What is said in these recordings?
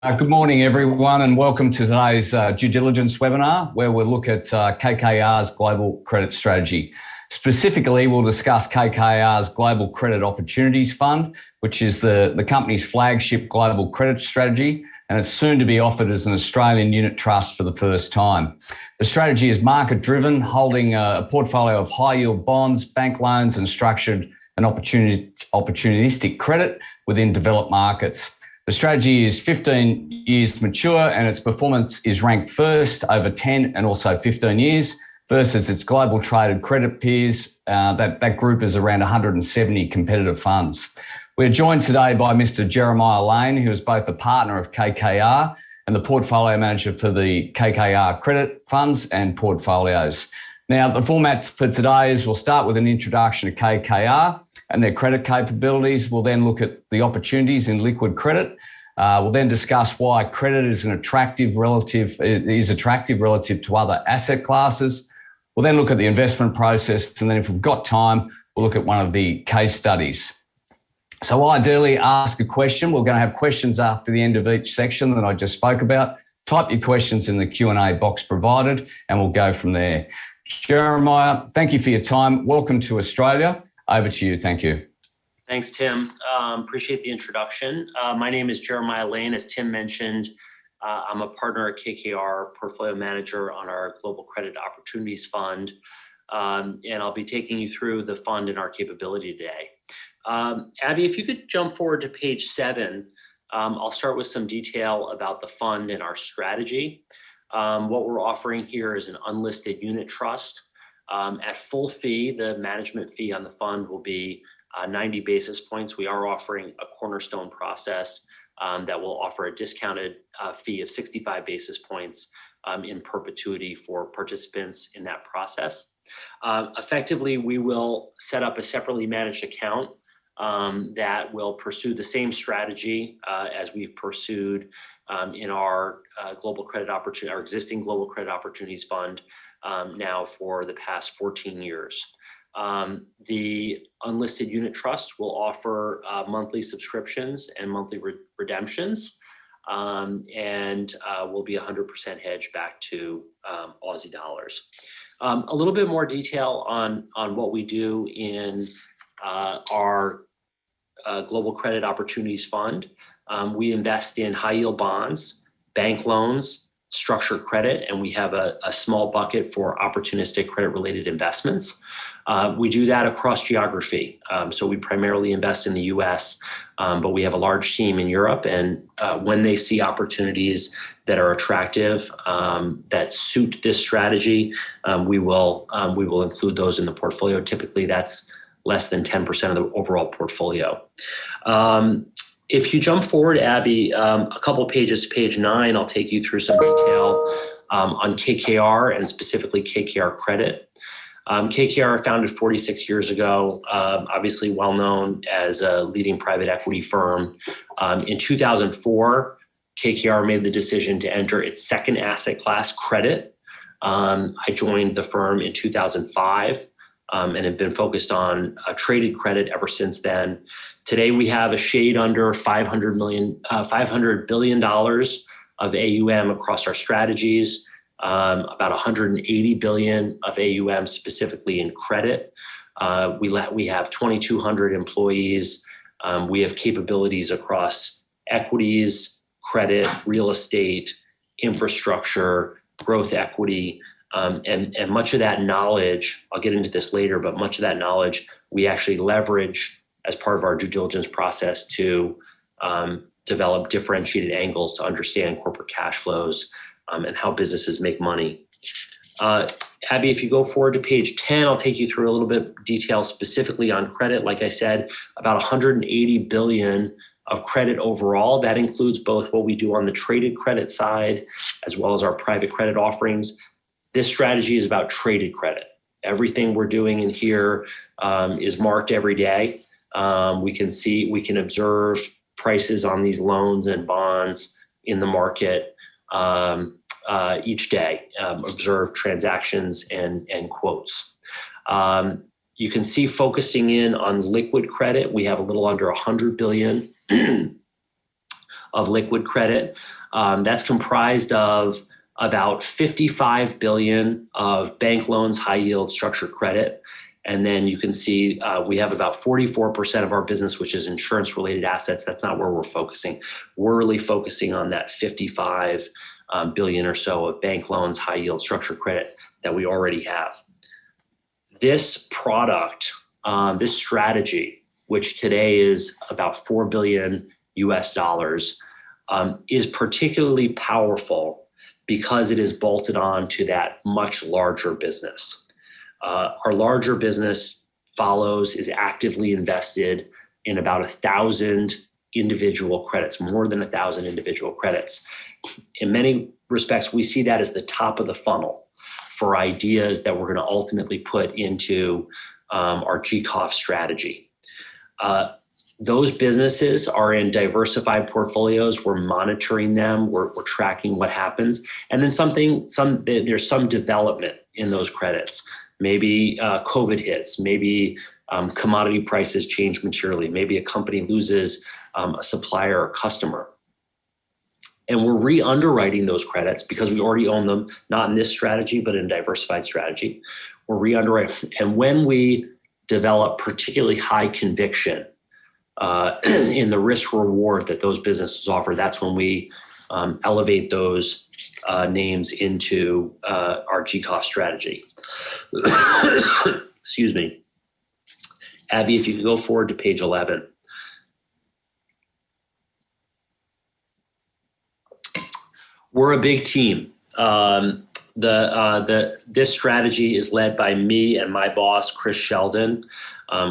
Good morning, everyone, and welcome to today's due diligence webinar, where we'll look at KKR's global credit strategy. Specifically, we'll discuss KKR's Global Credit Opportunities Fund, which is the company's flagship global credit strategy, and it's soon to be offered as an Australian unit trust for the first time. The strategy is market-driven, holding a portfolio of high-yield bonds, bank loans, and structured and opportunistic credit within developed markets. The strategy is 15 years mature and its performance is ranked first over 10 and also 15 years versus its global traded credit peers. That group is around 170 competitive funds. We're joined today by Mr. Jeremiah Lane, who is both a partner of KKR and the portfolio manager for the KKR credit funds and portfolios. Now, the format for today is we'll start with an introduction to KKR and their credit capabilities. We'll then look at the opportunities in liquid credit. We'll then discuss why credit is attractive relative to other asset classes. We'll then look at the investment process, and then if we've got time, we'll look at one of the case studies. So ideally, ask a question. We're going to have questions after the end of each section that I just spoke about. Type your questions in the Q&A box provided, and we'll go from there. Jeremiah, thank you for your time. Welcome to Australia. Over to you. Thank you. Thanks, Tim. Appreciate the introduction. My name is Jeremiah Lane. As Tim mentioned, I'm a partner at KKR, portfolio manager on our Global Credit Opportunities Fund, and I'll be taking you through the fund and our capability today. Abby, if you could jump forward to page 7, I'll start with some detail about the fund and our strategy. What we're offering here is an unlisted unit trust. At full fee, the management fee on the fund will be 90 basis points. We are offering a cornerstone process that will offer a discounted fee of 65 basis points in perpetuity for participants in that process. Effectively, we will set up a separately managed account that will pursue the same strategy as we've pursued in our our existing Global Credit Opportunities Fund now for the past 14 years. The unlisted unit trust will offer monthly subscriptions and monthly redemptions, and will be 100% hedged back to Aussie dollars. A little bit more detail on what we do in our Global Credit Opportunities Fund. We invest in high yield bonds, bank loans, structured credit, and we have a small bucket for opportunistic credit related investments. We do that across geography. So we primarily invest in the US, but we have a large team in Europe, and when they see opportunities that are attractive, that suit this strategy, we will include those in the portfolio. Typically that's less than 10% of the overall portfolio. If you jump forward, Abby, a couple pages to page 9, I'll take you through some detail on KKR and specifically KKR Credit. KKR founded 46 years ago, obviously well known as a leading private equity firm. In 2004, KKR made the decision to enter its second asset class, credit. I joined the firm in 2005 and have been focused on traded credit ever since then. Today, we have a shade under $500 billion of AUM across our strategies, about $180 billion of AUM specifically in credit. We have 2,200 employees. We have capabilities across equities, credit, real estate, infrastructure, growth equity, and much of that knowledge, I'll get into this later, but much of that knowledge we actually leverage as part of our due diligence process to develop differentiated angles to understand corporate cash flows and how businesses make money. Abby, if you go forward to page 10, I'll take you through a little bit detail specifically on credit. Like I said, about 180 billion of credit overall. That includes both what we do on the traded credit side as well as our private credit offerings. This strategy is about traded credit. Everything we're doing in here is marked every day. We can observe prices on these loans and bonds in the market each day, observe transactions and quotes. You can see focusing in on liquid credit, we have a little under 100 billion of liquid credit. That's comprised of about $55 billion of bank loans, high yield structured credit. And then you can see we have about 44% of our business, which is insurance related assets. That's not where we're focusing. We're really focusing on that 55 billion or so of bank loans, high yield structured credit that we already have. This product, this strategy, which today is about $4 billion US dollars, is particularly powerful because it is bolted on to that much larger business. Our larger business is actively invested in about 1,000 individual credits, more than 1,000 individual credits. In many respects, we see that as the top of the funnel for ideas that we're going to ultimately put into our GCOF strategy. Those businesses are in diversified portfolios. We're monitoring them. We're tracking what happens. And then there's some development in those credits. Maybe COVID hits, maybe commodity prices change materially, maybe a company loses a supplier or customer. And we're re-underwriting those credits because we already own them, not in this strategy, but in a diversified strategy. We're re-underwriting. And when we develop particularly high conviction in the risk reward that those businesses offer, that's when we elevate those names into our GCOF strategy. Excuse me. Abby, if you could go forward to page 11. We're a big team. This strategy is led by me and my boss, Chris Sheldon.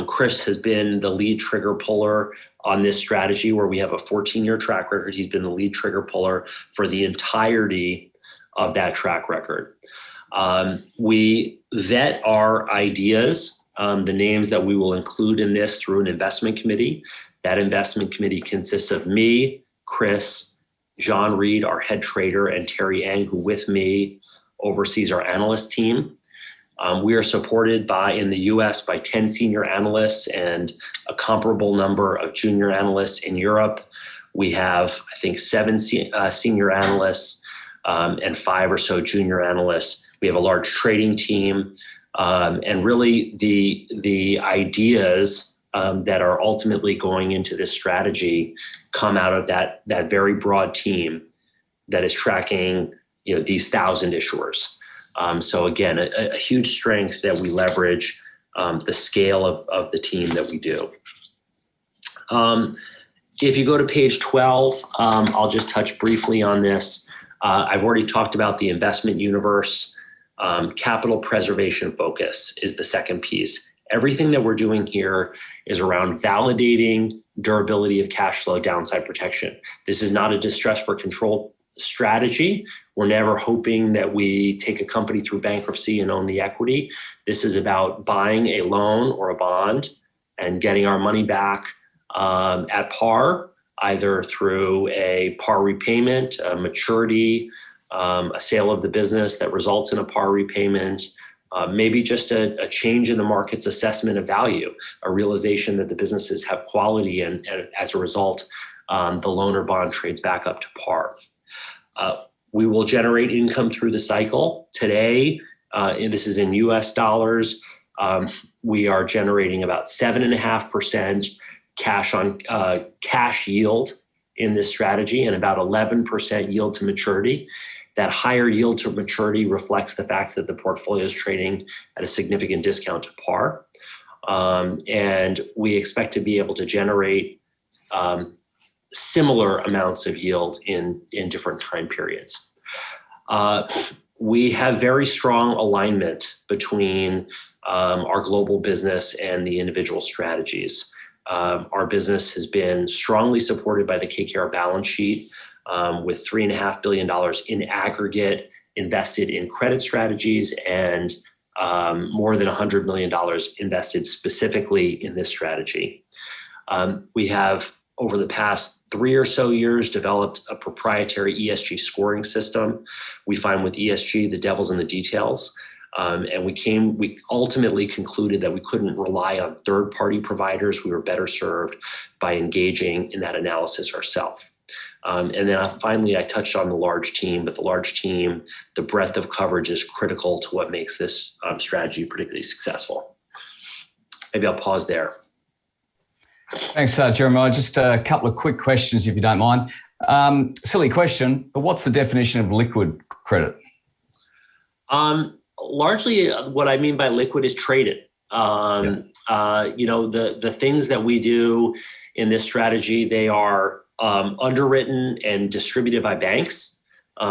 Chris has been the lead trigger puller on this strategy where we have a 14-year track record. He's been the lead trigger puller for the entirety of that track record. We vet our ideas, the names that we will include in this through an investment committee. That investment committee consists of me, Chris, John Reed, our head trader, and Terry Eng, who with me oversees our analyst team. We are supported in the US by 10 senior analysts and a comparable number of junior analysts in Europe. We have, I think, 7 senior analysts and 5 or so junior analysts. We have a large trading team. And really the ideas that are ultimately going into this strategy come out of that very broad team that is tracking these 1,000 issuers. So again, a huge strength that we leverage the scale of the team that we do. If you go to page 12, I'll just touch briefly on this. I've already talked about the investment universe. Capital preservation focus is the second piece. Everything that we're doing here is around validating durability of cash flow downside protection. This is not a distress for control strategy. We're never hoping that we take a company through bankruptcy and own the equity. This is about buying a loan or a bond and getting our money back at par, either through a par repayment, a maturity, a sale of the business that results in a par repayment, maybe just a change in the market's assessment of value, a realization that the businesses have quality and as a result, the loan or bond trades back up to par. We will generate income through the cycle. Today, and this is in US dollars, we are generating about 7.5% cash yield in this strategy and about 11% yield to maturity. That higher yield to maturity reflects the fact that the portfolio is trading at a significant discount to par. And we expect to be able to generate similar amounts of yield in different time periods. We have very strong alignment between our global business and the individual strategies. Our business has been strongly supported by the KKR balance sheet, with $3.5 billion in aggregate invested in credit strategies and more than $100 million invested specifically in this strategy. We have, over the past 3 or so years, developed a proprietary ESG scoring system. We find with ESG, the devil's in the details. And we ultimately concluded that we couldn't rely on third-party providers. We were better served by engaging in that analysis ourselves. And then finally, I touched on the large team, but the large team, the breadth of coverage is critical to what makes this strategy particularly successful. Maybe I'll pause there. Thanks, Jeremiah. Just a couple of quick questions, if you don't mind. Silly question, but what's the definition of liquid credit? Largely, what I mean by liquid is traded. The things that we do in this strategy, they are underwritten and distributed by banks.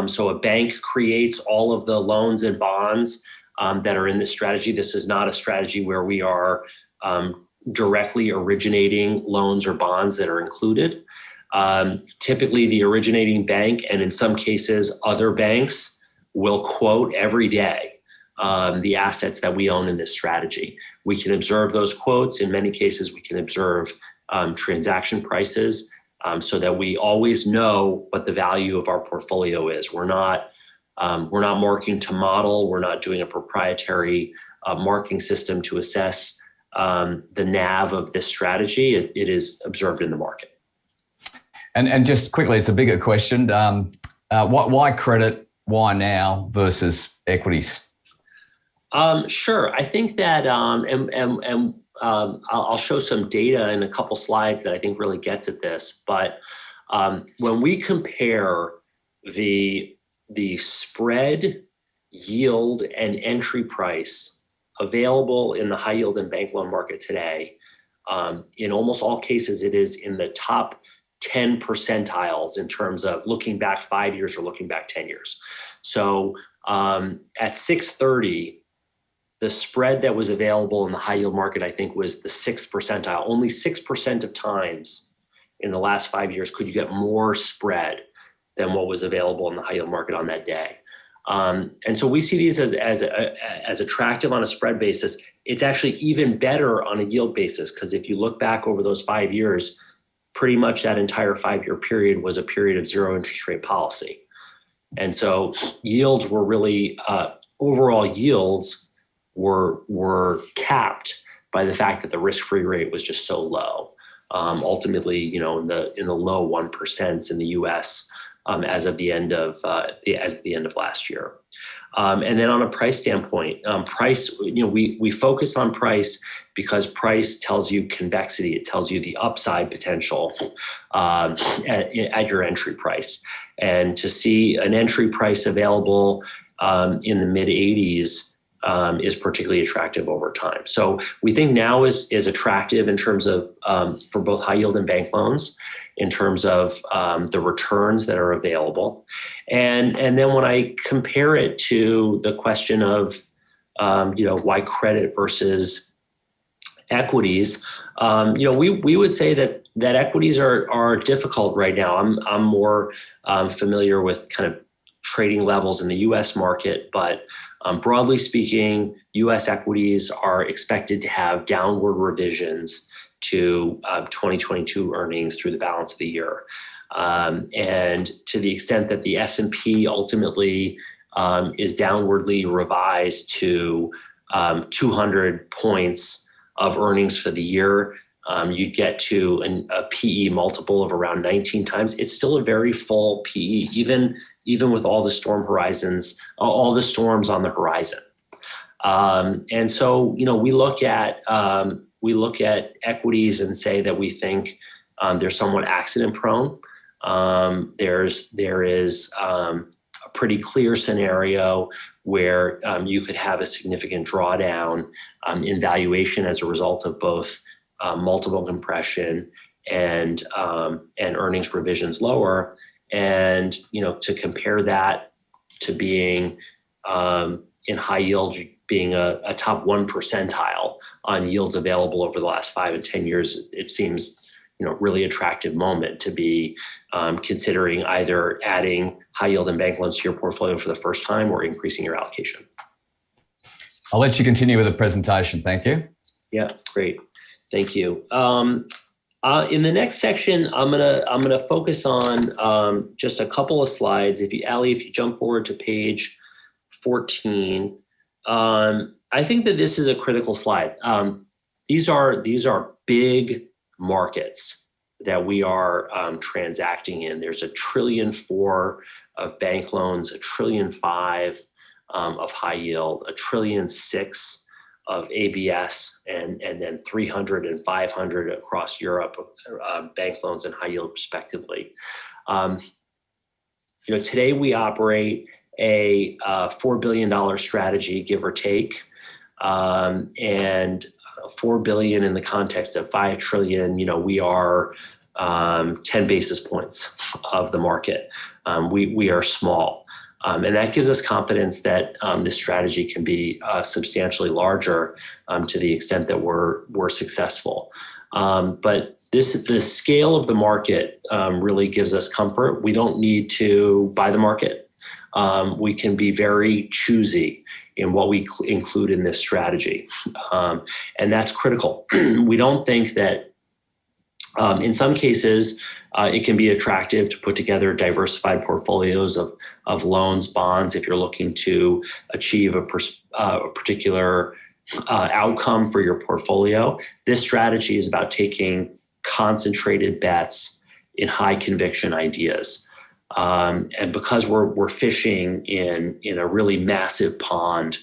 So a bank creates all of the loans and bonds that are in this strategy. This is not a strategy where we are directly originating loans or bonds that are included. Typically, the originating bank, and in some cases, other banks, will quote every day the assets that we own in this strategy. We can observe those quotes. In many cases, we can observe transaction prices so that we always know what the value of our portfolio is. We're not marking to model. We're not doing a proprietary marking system to assess the NAV of this strategy. It is observed in the market. And just quickly, it's a bigger question. Why credit? Why now versus equities? Sure. I think that, I'll show some data in a couple slides that I think really gets at this. But when we compare the spread, yield, and entry price available in the high yield and bank loan market today, in almost all cases, it is in the top 10 percentiles in terms of looking back 5 years or looking back 10 years. So at 630, the spread that was available in the high yield market, I think, was the 6th percentile. Only 6% of times in the last 5 years could you get more spread than what was available in the high yield market on that day. And so we see these as attractive on a spread basis. It's actually even better on a yield basis, because if you look back over those 5 years, pretty much that entire 5-year period was a period of zero interest rate policy. And so yields were really, overall yields were capped by the fact that the risk-free rate was just so low. Ultimately, in the low 1% in the U.S. As of the end of last year. And then on a price standpoint, we focus on price because price tells you convexity. It tells you the upside potential at your entry price. And to see an entry price available in the mid 80s is particularly attractive over time. So we think now is attractive in terms of for both high yield and bank loans, in terms of the returns that are available. And then when I compare it to the question of why credit versus equities, we would say that equities are difficult right now. I'm more familiar with kind of trading levels in the U.S. market, but broadly speaking, U.S. equities are expected to have downward revisions to 2022 earnings through the balance of the year. And to the extent that the S&P ultimately is downwardly revised to 200 points of earnings for the year, you get to a PE multiple of around 19 times. It's still a very full PE, even with all the storms on the horizon. And so, we look at equities and say that we think they're somewhat accident prone. There is a pretty clear scenario where you could have a significant drawdown in valuation as a result of both multiple compression and earnings revisions lower. And to compare that to being in high yield, being a top 1 percentile on yields available over the last 5 and 10 years, it seems really attractive moment to be considering either adding high yield and bank loans to your portfolio for the first time or increasing your allocation. I'll let you continue with the presentation. Thank you. Yeah, great. Thank you. In the next section, I'm gonna focus on just a couple of slides. If you jump forward to page 14, I think that this is a critical slide. These are big markets that we are transacting in. There's $1.4 trillion of bank loans, $1.5 trillion of high yield, $1.6 trillion of ABS, and then 300 and 500 across Europe, bank loans and high yield respectively. Today we operate a $4 billion strategy, give or take, and $4 billion in the context of $5 trillion. We are 10 basis points of the market. We are small. And that gives us confidence that this strategy can be substantially larger to the extent that we're successful. But the scale of the market really gives us comfort. We don't need to buy the market. We can be very choosy in what we include in this strategy. And that's critical. We don't think that in some cases, it can be attractive to put together diversified portfolios of loans, bonds, if you're looking to achieve a particular outcome for your portfolio. This strategy is about taking concentrated bets in high conviction ideas. And because we're fishing in a really massive pond,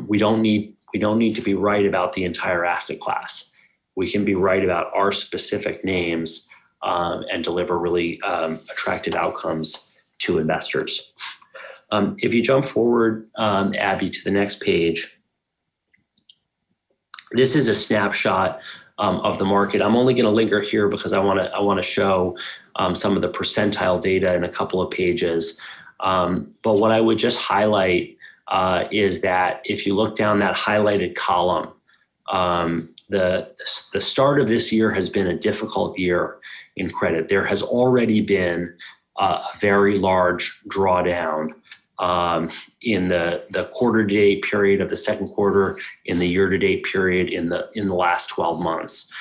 we don't need to be right about the entire asset class. We can be right about our specific names and deliver really attractive outcomes to investors. If you jump forward, Abby, to the next page, this is a snapshot of the market. I'm only going to linger here because I want to show some of the percentile data in a couple of pages. But what I would just highlight is that if you look down that highlighted column, the start of this year has been a difficult year in credit. There has already been a very large drawdown in the quarter-to-date period of the second quarter, in the year-to-date period in the last 12 months.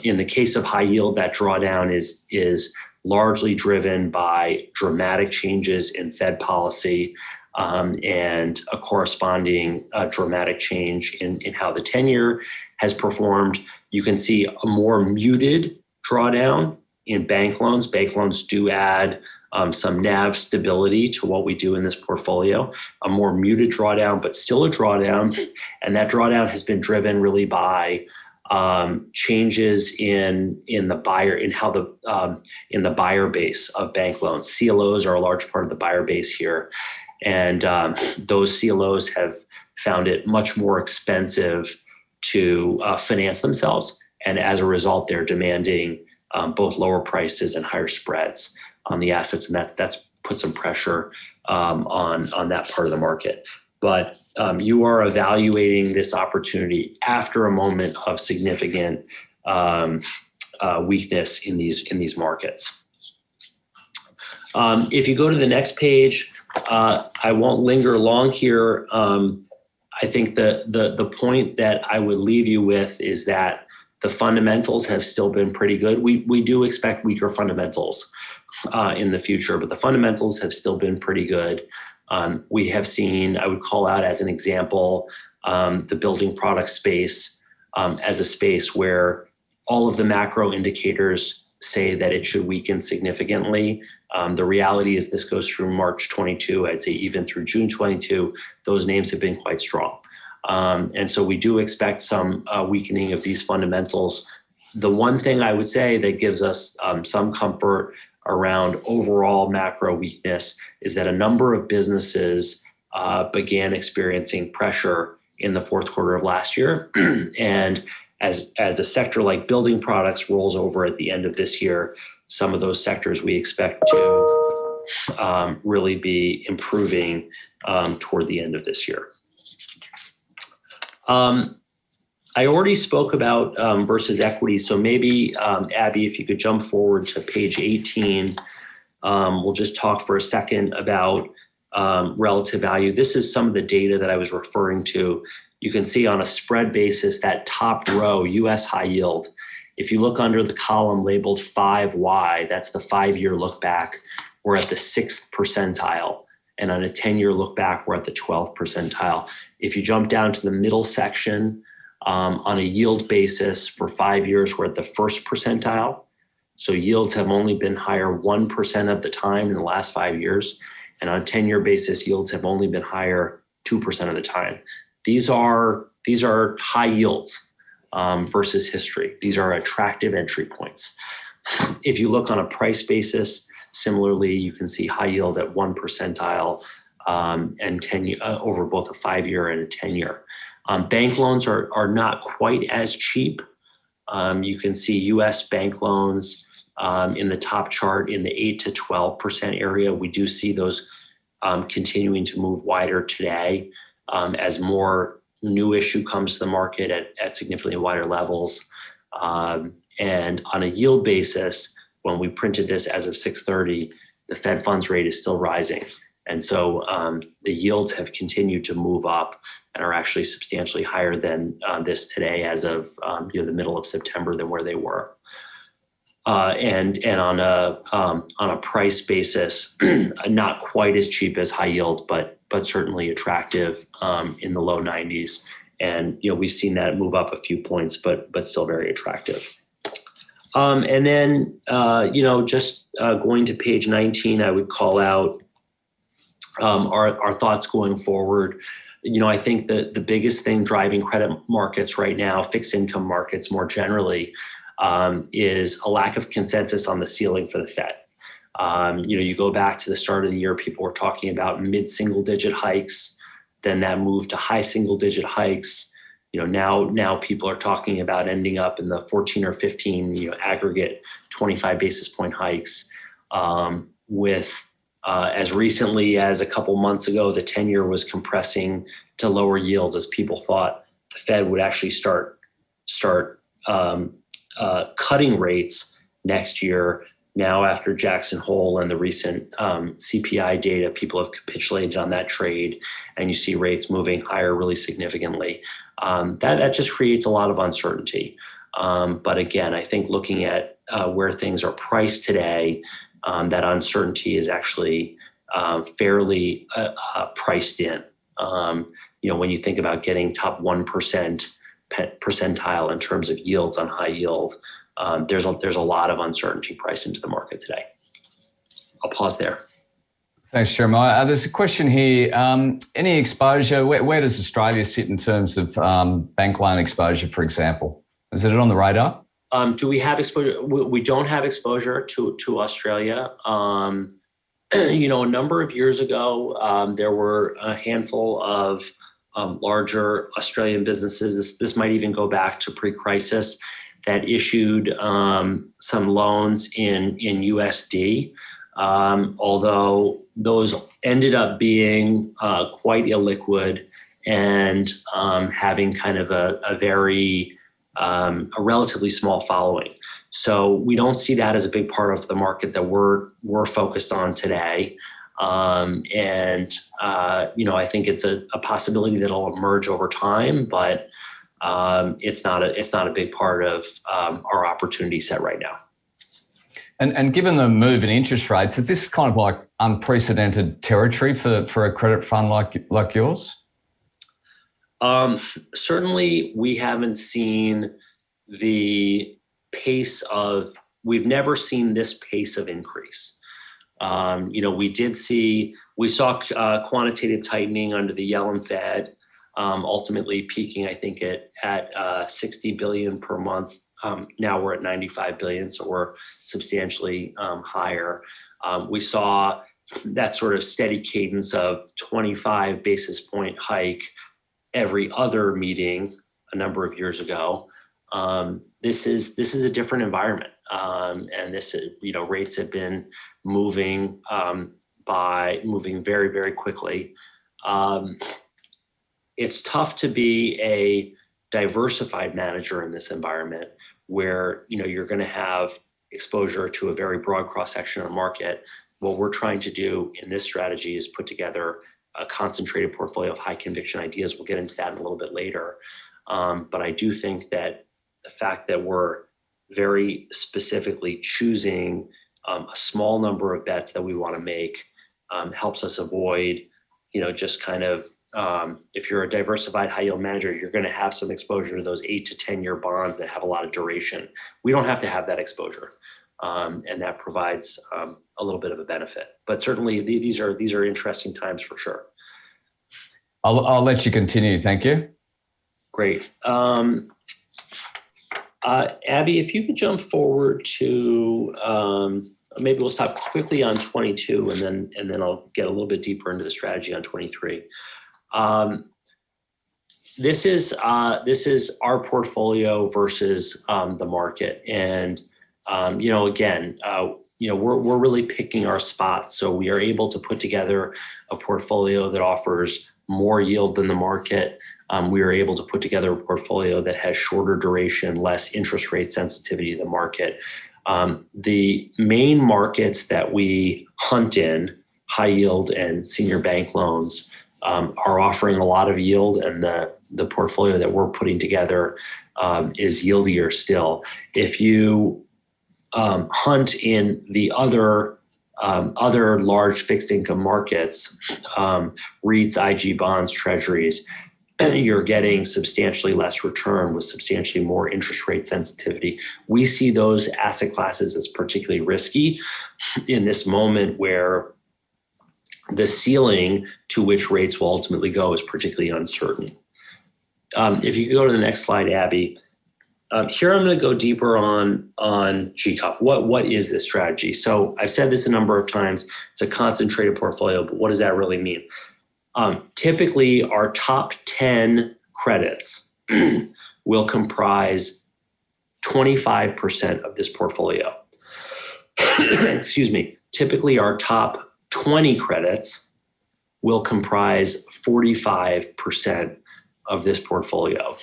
In the case of high yield, that drawdown is largely driven by dramatic changes in Fed policy and a corresponding dramatic change in how the 10-year has performed. You can see a more muted drawdown in bank loans. Bank loans do add some NAV stability to what we do in this portfolio. A more muted drawdown, but still a drawdown. And that drawdown has been driven really by changes in the buyer, in the buyer base of bank loans. CLOs are a large part of the buyer base here. And those CLOs have found it much more expensive to finance themselves. And as a result, they're demanding both lower prices and higher spreads on the assets. And that's put some pressure on that part of the market. But you are evaluating this opportunity after a moment of significant weakness in these markets. If you go to the next page, I won't linger long here. I think the point that I would leave you with is that the fundamentals have still been pretty good. We do expect weaker fundamentals in the future, but the fundamentals have still been pretty good. We have seen, I would call out as an example, the building product space as a space where all of the macro indicators say that it should weaken significantly. The reality is this goes through March 22. I'd say even through June 22, those names have been quite strong. And so we do expect some weakening of these fundamentals. The one thing I would say that gives us some comfort around overall macro weakness is that a number of businesses began experiencing pressure in the fourth quarter of last year. And as a sector like building products rolls over at the end of this year, some of those sectors we expect to really be improving toward the end of this year. I already spoke about versus equity, so maybe, Abby, if you could jump forward to page 18, we'll just talk for a second about relative value. This is some of the data that I was referring to. You can see on a spread basis, that top row, US high yield, if you look under the column labeled 5Y, that's the 5-year look back, we're at the 6th percentile. And on a 10-year look back, we're at the 12th percentile. If you jump down to the middle section, on a yield basis for 5 years, we're at the 1st percentile. So yields have only been higher 1% of the time in the last 5 years. And on a 10-year basis, yields have only been higher 2% of the time. These are high yields versus history. These are attractive entry points. If you look on a price basis, similarly, you can see high yield at 1 percentile and 10 over both a 5-year and a 10-year. Bank loans are not quite as cheap. You can see U.S. bank loans in the top chart in the 8 to 12% area. We do see those continuing to move wider today as more new issue comes to the market at significantly wider levels. And on a yield basis, when we printed this as of 6:30, the Fed funds rate is still rising. And so the yields have continued to move up and are actually substantially higher than this today as of the middle of September than where they were. And on a price basis, not quite as cheap as high yield, but certainly attractive in the low 90s. And we've seen that move up a few points, but still very attractive. And then just going to page 19, I would call out our thoughts going forward. I think that the biggest thing driving credit markets right now, fixed income markets more generally, is a lack of consensus on the ceiling for the Fed. You go back to the start of the year, people were talking about mid-single digit hikes, then that moved to high single digit hikes. Now people are talking about ending up in the 14 or 15, aggregate 25 basis point hikes, with as recently as a couple months ago, the 10-year was compressing to lower yields as people thought the Fed would actually start cutting rates next year. Now, after Jackson Hole and the recent CPI data, people have capitulated on that trade, and you see rates moving higher really significantly. That just creates a lot of uncertainty. But again, I think looking at where things are priced today, that uncertainty is actually fairly priced in. When you think about getting top 1% percentile in terms of yields on high yield, there's a lot of uncertainty priced into the market today. I'll pause there. Thanks, Jeremiah. There's a question here. Any exposure? Where does Australia sit in terms of bank loan exposure, for example? Is it on the radar? Do we have exposure? We don't have exposure to Australia. A number of years ago, there were a handful of larger Australian businesses. This might even go back to pre-crisis, that issued some loans in USD, although those ended up being quite illiquid and having kind of a relatively small following. So we don't see that as a big part of the market that we're focused on today. I think it's a possibility that'll emerge over time, but it's not a big part of our opportunity set right now. And given the move in interest rates, is this kind of like unprecedented territory for a credit fund like yours? Certainly, we haven't seen the pace of. We've never seen this pace of increase. We saw quantitative tightening under the Yellen Fed, ultimately peaking, I think, at 60 billion per month. Now we're at 95 billion, so we're substantially higher. We saw that sort of steady cadence of 25 basis point hike every other meeting a number of years ago. This is a different environment, and rates have been moving very, very quickly. It's tough to be a diversified manager in this environment where you're going to have exposure to a very broad cross-section of the market. What we're trying to do in this strategy is put together a concentrated portfolio of high conviction ideas. We'll get into that a little bit later. But I do think that the fact that we're very specifically choosing a small number of bets that we want to make helps us avoid, just kind of, if you're a diversified high yield manager, you're going to have some exposure to those 8 to 10 year bonds that have a lot of duration. We don't have to have that exposure. and that provides a little bit of a benefit. But certainly these are interesting times for sure. I'll let you continue. Thank you. Great. Abby, if you could jump forward to maybe we'll stop quickly on 22, and then I'll get a little bit deeper into the strategy on 23. This is our portfolio versus the market, and again, we're really picking our spots, so we are able to put together a portfolio that offers more yield than the market. We are able to put together a portfolio that has shorter duration, less interest rate sensitivity to the market. The main markets that we hunt in, high yield and senior bank loans, are offering a lot of yield, and the portfolio that we're putting together is yieldier still. If you hunt in the other large fixed income markets, REITs, IG bonds, treasuries, you're getting substantially less return with substantially more interest rate sensitivity. We see those asset classes as particularly risky in this moment where the ceiling to which rates will ultimately go is particularly uncertain. If you could go to the next slide, Abby. Here I'm going to go deeper on GCOF. What is this strategy? So I've said this a number of times. It's a concentrated portfolio, but what does that really mean? Typically, our top 10 credits will comprise 25% of this portfolio. Excuse me. Typically, our top 20 credits will comprise 45% of this portfolio.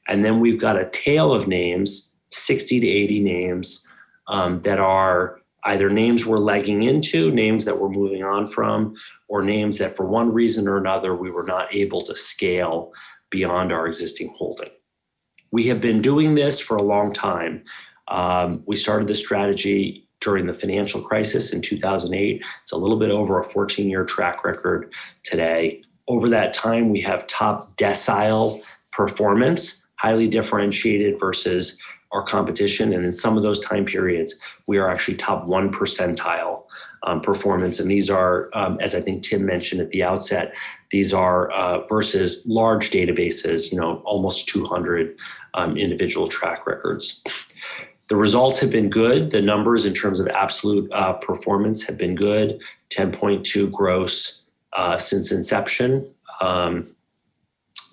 And then we've got a tail of names, 60 to 80 names, that are either names we're legging into, names that we're moving on from, or names that for one reason or another, we were not able to scale beyond our existing holding. We have been doing this for a long time. We started this strategy during the financial crisis in 2008. It's a little bit over a 14-year track record today. Over that time, we have top decile performance, highly differentiated versus our competition. And in some of those time periods, we are actually top 1 percentile performance. And these are, as I think Tim mentioned at the outset, these are versus large databases, almost 200 individual track records. The results have been good. The numbers in terms of absolute performance have been good. 10.2 gross since inception.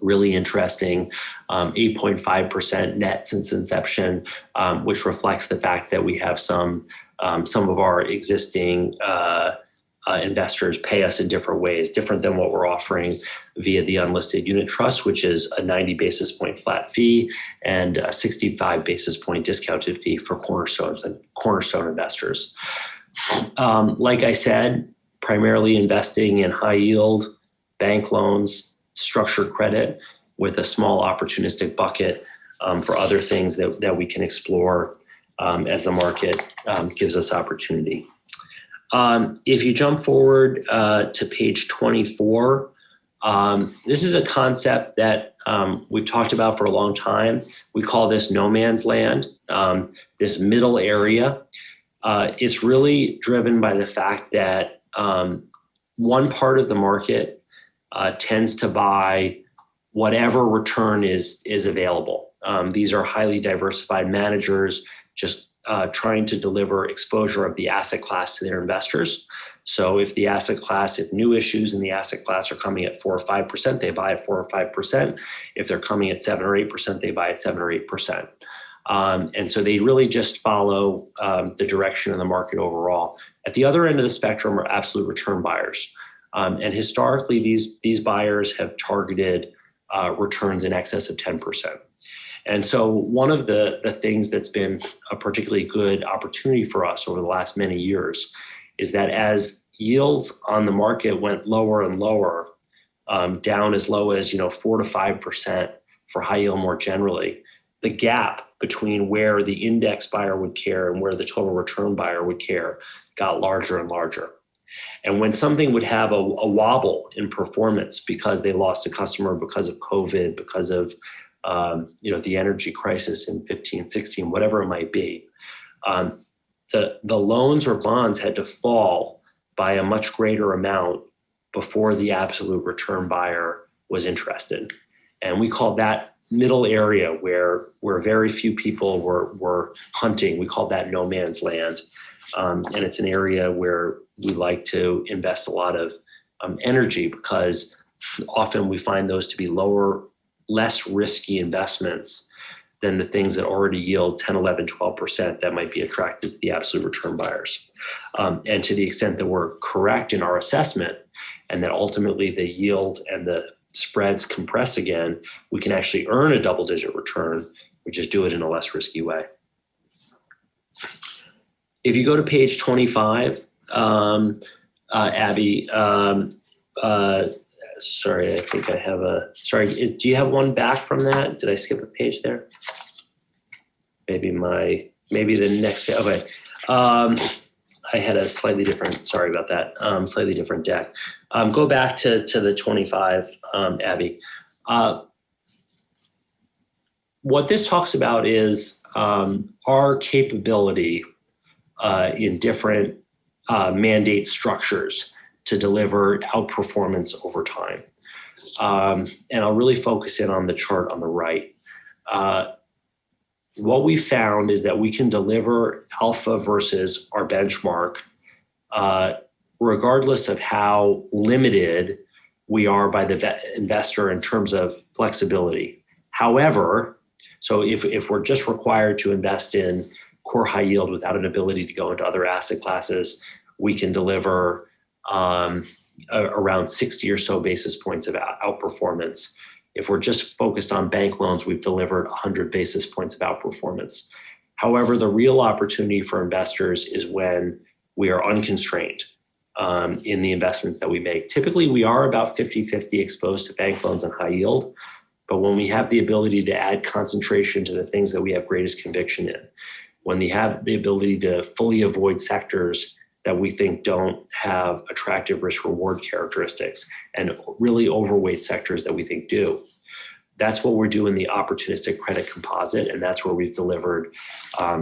Really interesting, 8.5% net since inception, which reflects the fact that we have some of our existing investors pay us in different ways, different than what we're offering via the unlisted unit trust, which is a 90 basis point flat fee and a 65 basis point discounted fee for cornerstone investors. Like I said, primarily investing in high yield bank loans, structured credit, with a small opportunistic bucket for other things that we can explore as the market gives us opportunity. If you jump forward to page 24, this is a concept that we've talked about for a long time. We call this no man's land, this middle area. It's really driven by the fact that one part of the market tends to buy whatever return is available. These are highly diversified managers just trying to deliver exposure of the asset class to their investors. So if new issues in the asset class are coming at 4 or 5%, they buy at 4 or 5%. If they're coming at 7 or 8%, they buy at 7 or 8%. And so they really just follow the direction of the market overall. At the other end of the spectrum are absolute return buyers. And historically, these buyers have targeted returns in excess of 10%. And so one of the things that's been a particularly good opportunity for us over the last many years is that as yields on the market went lower and lower, down as low as 4 to 5% for high yield more generally, the gap between where the index buyer would care and where the total return buyer would care got larger and larger. And when something would have a wobble in performance because they lost a customer because of COVID, because of the energy crisis in 15, 16, whatever it might be, the loans or bonds had to fall by a much greater amount before the absolute return buyer was interested. And we called that middle area where very few people were hunting. We called that no man's land. And it's an area where we like to invest a lot of energy, because often we find those to be less risky investments than the things that already yield 10, 11, 12% that might be attractive to the absolute return buyers. And to the extent that we're correct in our assessment and that ultimately the yield and the spreads compress again, we can actually earn a double-digit return. We just do it in a less risky way. If you go to page 25, Abby, sorry, I think I have do you have one back from that? Did I skip a page there? Maybe the next page. Okay. I had a slightly different, sorry about that, slightly different deck. Go back to the 25, Abby. What this talks about is our capability in different mandate structures to deliver outperformance over time. And I'll really focus in on the chart on the right. What we found is that we can deliver alpha versus our benchmark, regardless of how limited we are by the investor in terms of flexibility. However, so if we're just required to invest in core high yield without an ability to go into other asset classes, we can deliver around 60 or so basis points of outperformance. If we're just focused on bank loans, we've delivered 100 basis points of outperformance. However, the real opportunity for investors is when we are unconstrained in the investments that we make. Typically, we are about 50-50 exposed to bank loans and high yield. But when we have the ability to add concentration to the things that we have greatest conviction in, when we have the ability to fully avoid sectors that we think don't have attractive risk reward characteristics and really overweight sectors that we think do. That's what we're doing, the opportunistic credit composite, and that's where we've delivered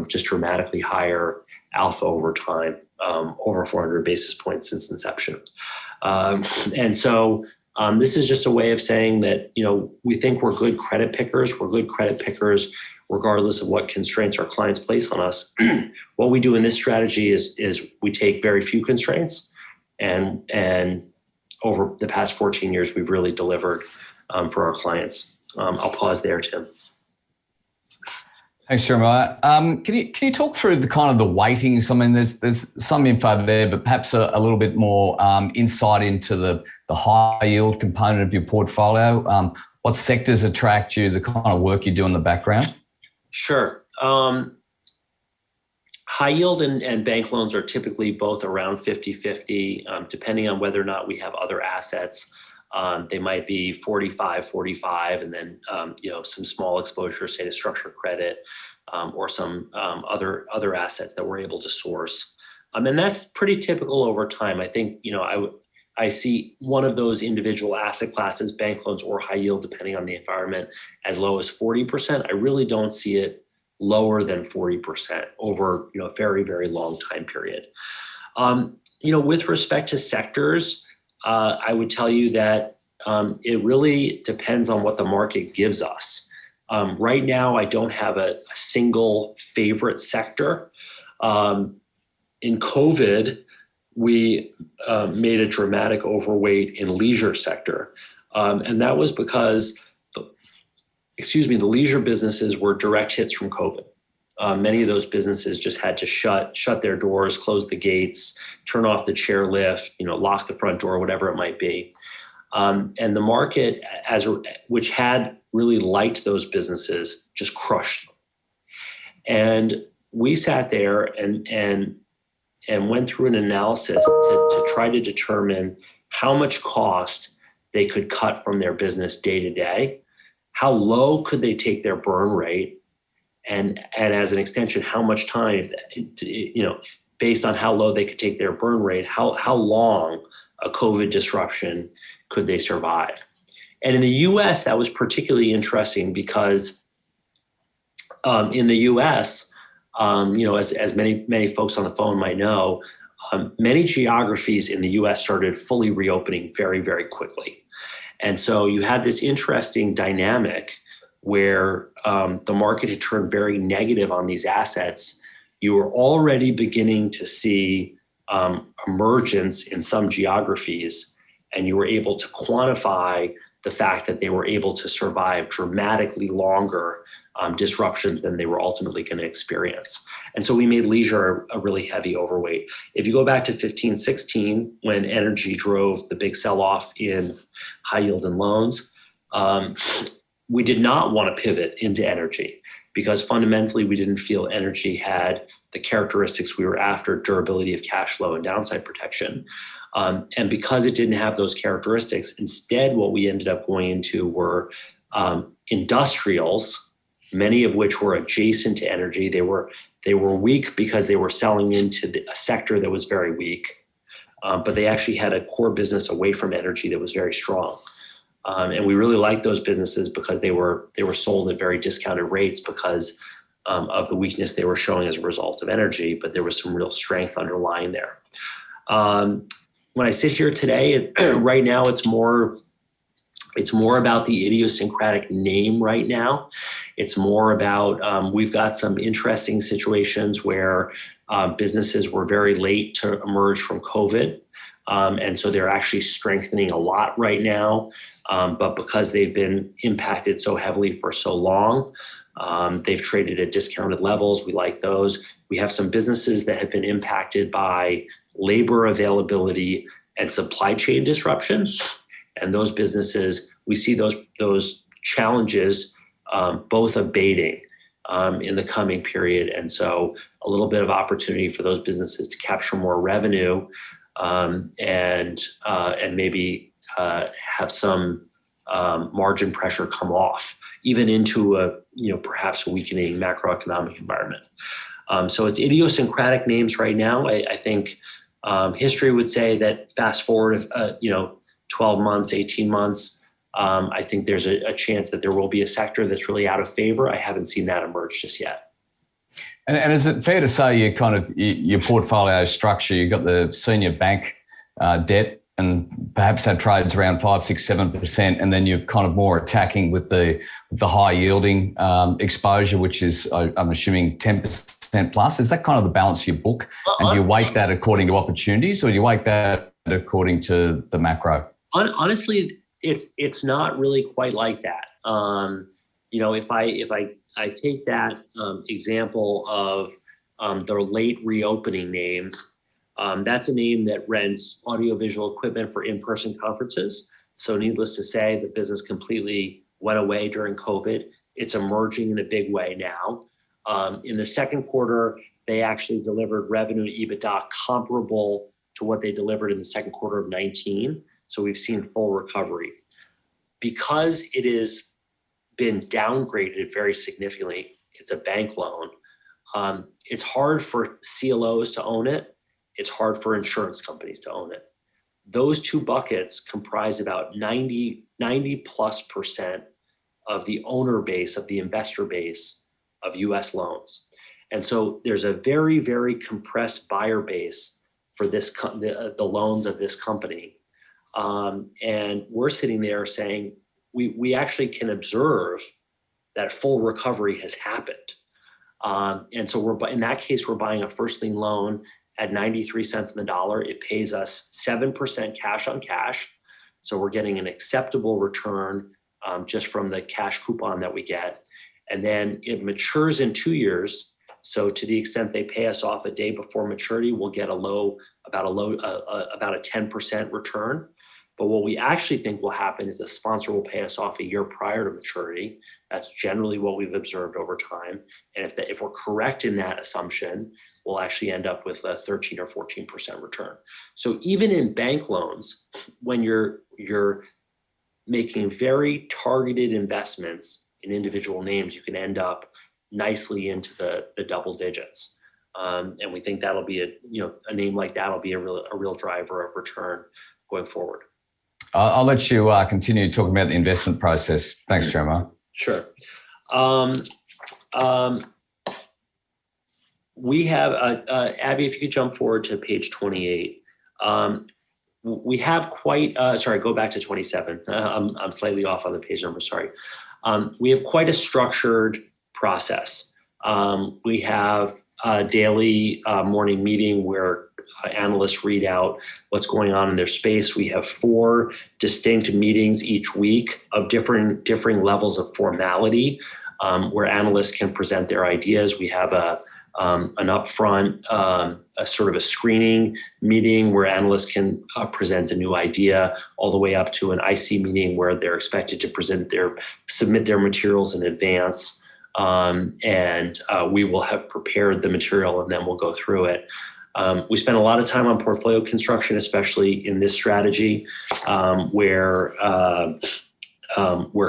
just dramatically higher alpha over time, over 400 basis points since inception. And so this is just a way of saying that, we think we're good credit pickers. We're good credit pickers regardless of what constraints our clients place on us. What we do in this strategy is we take very few constraints, and over the past 14 years, we've really delivered for our clients. I'll pause there, Tim. Thanks, Jeremiah. Can you talk through the kind of the weightings? I mean, there's some info there, but perhaps a little bit more insight into the high yield component of your portfolio. What sectors attract you? The kind of work you do in the background. Sure. High yield and bank loans are typically both around 50-50, depending on whether or not we have other assets. They might be 45, and then some small exposure, say to structured credit, or some other assets that we're able to source. And that's pretty typical over time. I think I see one of those individual asset classes, bank loans or high yield, depending on the environment, as low as 40%. I really don't see it lower than 40% over a very, very long time period. With respect to sectors, I would tell you that it really depends on what the market gives us. Right now, I don't have a single favorite sector. In COVID, we made a dramatic overweight in leisure sector. And that was because, the leisure businesses were direct hits from COVID. Many of those businesses just had to shut their doors, close the gates, turn off the chairlift, lock the front door, whatever it might be. And the market, which had really liked those businesses, just crushed them. And we sat there and went through an analysis to try to determine how much cost they could cut from their business day to day, how low could they take their burn rate, and as an extension, how much time, based on how low they could take their burn rate, how long a COVID disruption could they survive. And in the US, that was particularly interesting because in the US, As many folks on the phone might know, many geographies in the U.S. started fully reopening very, very quickly. And so you had this interesting dynamic where the market had turned very negative on these assets. You were already beginning to see emergence in some geographies, and you were able to quantify the fact that they were able to survive dramatically longer disruptions than they were ultimately going to experience. And so we made leisure a really heavy overweight. If you go back to 15, 16, when energy drove the big sell-off in high yield and loans, we did not want to pivot into energy because fundamentally we didn't feel energy had the characteristics we were after: durability of cash flow and downside protection. And because it didn't have those characteristics, instead what we ended up going into were industrials, many of which were adjacent to energy. They were weak because they were selling into a sector that was very weak, but they actually had a core business away from energy that was very strong. And we really liked those businesses because they were sold at very discounted rates because of the weakness they were showing as a result of energy, but there was some real strength underlying there. When I sit here today, right now it's more about the idiosyncratic name right now. It's more about, we've got some interesting situations where businesses were very late to emerge from COVID. And so they're actually strengthening a lot right now. But because they've been impacted so heavily for so long, they've traded at discounted levels. We like those. We have some businesses that have been impacted by labor availability and supply chain disruption. And those businesses, we see those challenges both abating in the coming period. And so a little bit of opportunity for those businesses to capture more revenue and maybe have some margin pressure come off, even into perhaps a weakening macroeconomic environment. So it's idiosyncratic names right now. I think history would say that fast forward 12 months, 18 months, I think there's a chance that there will be a sector that's really out of favor. I haven't seen that emerge just yet. And is it fair to say your portfolio structure, you've got the senior bank debt, and perhaps that trades around 5, 6, 7%, and then you're kind of more attacking with the high yielding exposure, which is, I'm assuming, 10% plus. Is that kind of the balance of your book? And do you weight that according to opportunities, or do you weight that according to the macro? Honestly, it's not really quite like that. If I take that example of the late reopening name, that's a name that rents audiovisual equipment for in-person conferences. So needless to say, the business completely went away during COVID. It's emerging in a big way now. In the second quarter, they actually delivered revenue and EBITDA comparable to what they delivered in the second quarter of 2019. So we've seen full recovery. Because it has been downgraded very significantly, it's a bank loan. It's hard for CLOs to own it. It's hard for insurance companies to own it. Those two buckets comprise about 90 plus % of the owner base, of the investor base of US loans. And so there's a very, very compressed buyer base for the loans of this company. And we're sitting there saying, we actually can observe that full recovery has happened. And so in that case, we're buying a first lien loan at 93 cents on the dollar. It pays us 7% cash on cash. So we're getting an acceptable return just from the cash coupon that we get. And then it matures in 2 years. So to the extent they pay us off a day before maturity, we'll get about a 10% return. But what we actually think will happen is the sponsor will pay us off a year prior to maturity. That's generally what we've observed over time. And if we're correct in that assumption, we'll actually end up with a 13 or 14% return. So even in bank loans, when you're making very targeted investments in individual names, you can end up nicely into the double digits. And we think that'll be a name like that will be a real driver of return going forward. I'll let you continue talking about the investment process. Thanks, Jeremiah. Sure. We have, Abby, if you could jump forward to page 28. We have quite, sorry, go back to 27. I'm slightly off on the page number, sorry. We have quite a structured process. We have a daily morning meeting where analysts read out what's going on in their space. We have 4 distinct meetings each week of differing levels of formality where analysts can present their ideas. We have an upfront, a sort of a screening meeting where analysts can present a new idea, all the way up to an IC meeting where they're expected to submit their materials in advance. And we will have prepared the material and then we'll go through it. We spend a lot of time on portfolio construction, especially in this strategy, where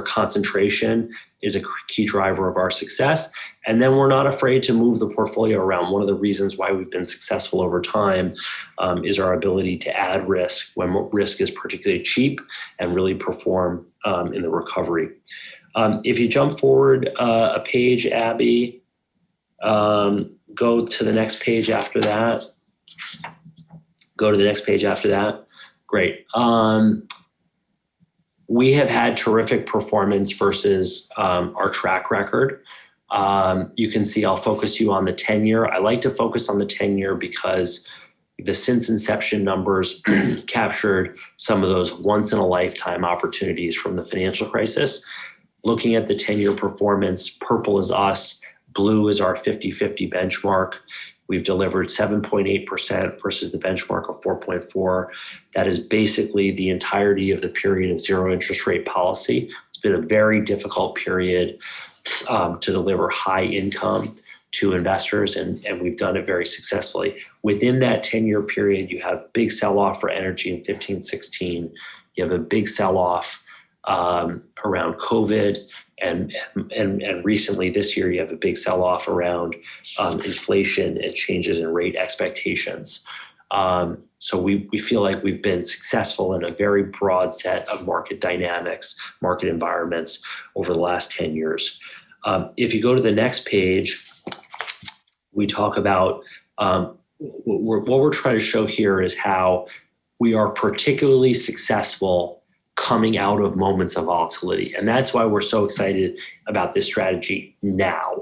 concentration is a key driver of our success. And then we're not afraid to move the portfolio around. One of the reasons why we've been successful over time is our ability to add risk when risk is particularly cheap and really perform in the recovery. If you jump forward a page, Abby, go to the next page after that. Go to the next page after that. Great. We have had terrific performance versus our track record. You can see I'll focus you on the 10-year. I like to focus on the 10-year because the since inception numbers captured some of those once-in-a-lifetime opportunities from the financial crisis. Looking at the 10-year performance, purple is us, blue is our 50-50 benchmark. We've delivered 7.8% versus the benchmark of 4.4. That is basically the entirety of the period of zero interest rate policy. It's been a very difficult period to deliver high income to investors, and we've done it very successfully. Within that 10-year period, you have big sell-off for energy in 15, 16. You have a big sell-off around COVID. And recently this year, you have a big sell-off around inflation and changes in rate expectations. So we feel like we've been successful in a very broad set of market dynamics, market environments over the last 10 years. If you go to the next page, we talk about what we're trying to show here is how we are particularly successful coming out of moments of volatility. And that's why we're so excited about this strategy now.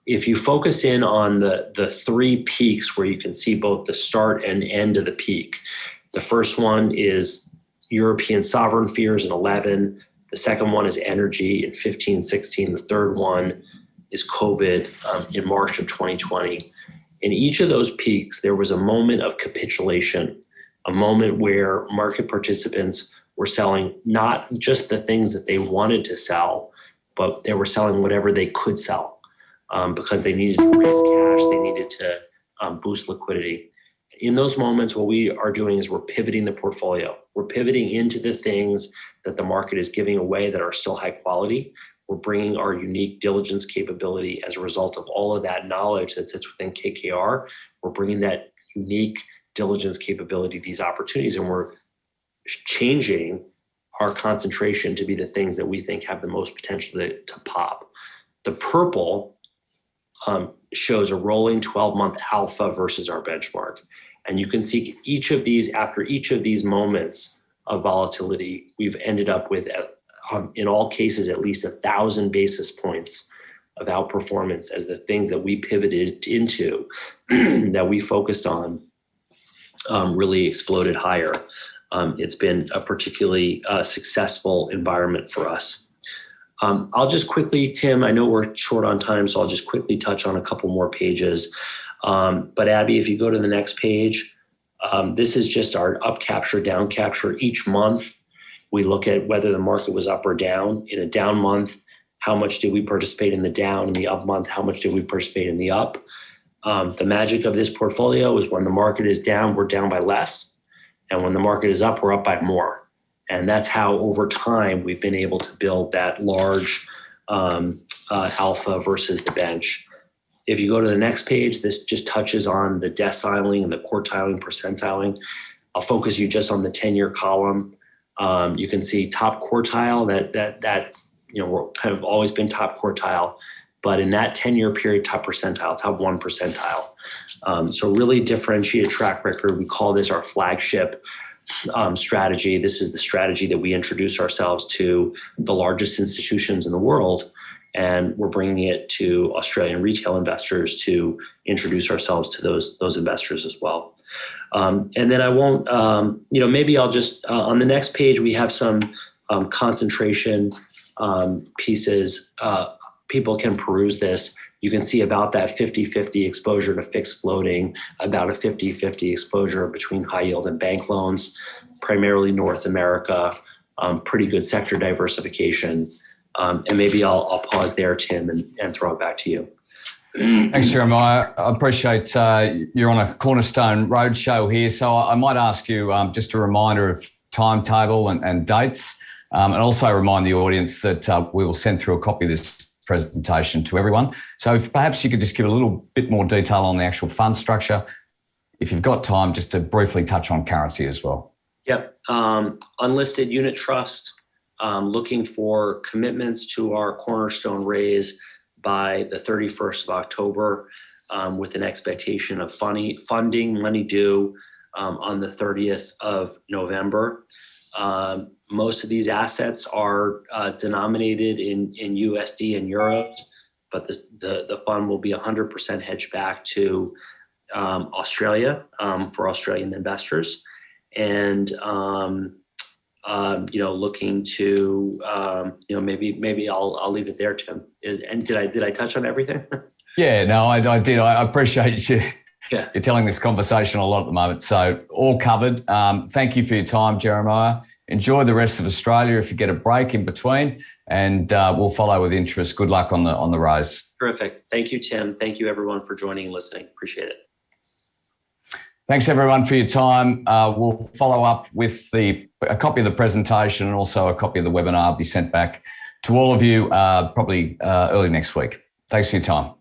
If you focus in on the 3 peaks where you can see both the start and end of the peak, the first one is European sovereign fears in 11. The second one is energy in 15, 16. The third one is COVID in March of 2020. In each of those peaks, there was a moment of capitulation, a moment where market participants were selling not just the things that they wanted to sell, but they were selling whatever they could sell because they needed to raise cash, they needed to boost liquidity. In those moments, what we are doing is we're pivoting the portfolio. We're pivoting into the things that the market is giving away that are still high quality. We're bringing our unique diligence capability as a result of all of that knowledge that sits within KKR. We're bringing that unique diligence capability, these opportunities, and we're changing our concentration to be the things that we think have the most potential to pop. The purple shows a rolling 12-month alpha versus our benchmark. And you can see after each of these moments of volatility, we've ended up with, in all cases, at least 1,000 basis points of outperformance as the things that we pivoted into, that we focused on, really exploded higher. It's been a particularly successful environment for us. I'll just quickly, Tim, I know we're short on time, so I'll just quickly touch on a couple more pages. But Abby, if you go to the next page, this is just our up capture, down capture. Each month, we look at whether the market was up or down. In a down month, how much did we participate in the down? In the up month, how much did we participate in the up? The magic of this portfolio is when the market is down, we're down by less. And when the market is up, we're up by more. And that's how over time we've been able to build that large alpha versus the bench. If you go to the next page, this just touches on the deciling and the quartiling, percentiling. I'll focus you just on the 10-year column. You can see top quartile, that's, we're kind of always been top quartile. but in that 10-year period, top percentile, top 1 percentile. So really differentiated track record. We call this our flagship strategy. This is the strategy that we introduce ourselves to the largest institutions in the world, and we're bringing it to Australian retail investors to introduce ourselves to those investors as well. And then I won't, maybe I'll just, on the next page, we have some concentration pieces. People can peruse this. You can see about that 50-50 exposure to fixed floating, about a 50-50 exposure between high yield and bank loans, primarily North America, pretty good sector diversification. And maybe I'll pause there, Tim, and throw it back to you. Thanks, Jeremiah. I appreciate you're on a Cornerstone Roadshow here. So I might ask you just a reminder of timetable and dates, and also remind the audience that we will send through a copy of this presentation to everyone. So if perhaps you could just give a little bit more detail on the actual fund structure. If you've got time, just to briefly touch on currency as well. Yep. Unlisted unit trust, looking for commitments to our Cornerstone raise by the 31st of October, with an expectation of funding money due on the 30th of November. Most of these assets are denominated in USD and euros, but the fund will be 100% hedged back to Australia for Australian investors, and looking to maybe I'll leave it there, Tim. Did I touch on everything? Yeah, no, I did. I appreciate you. Yeah. You're telling this conversation a lot at the moment. So all covered. Thank you for your time, Jeremiah. Enjoy the rest of Australia if you get a break in between, and we'll follow with interest. Good luck on the race. Terrific. Thank you, Tim. Thank you, everyone, for joining and listening. Appreciate it. Thanks, everyone, for your time. We'll follow up with a copy of the presentation, and also a copy of the webinar will be sent back to all of you probably early next week. Thanks for your time.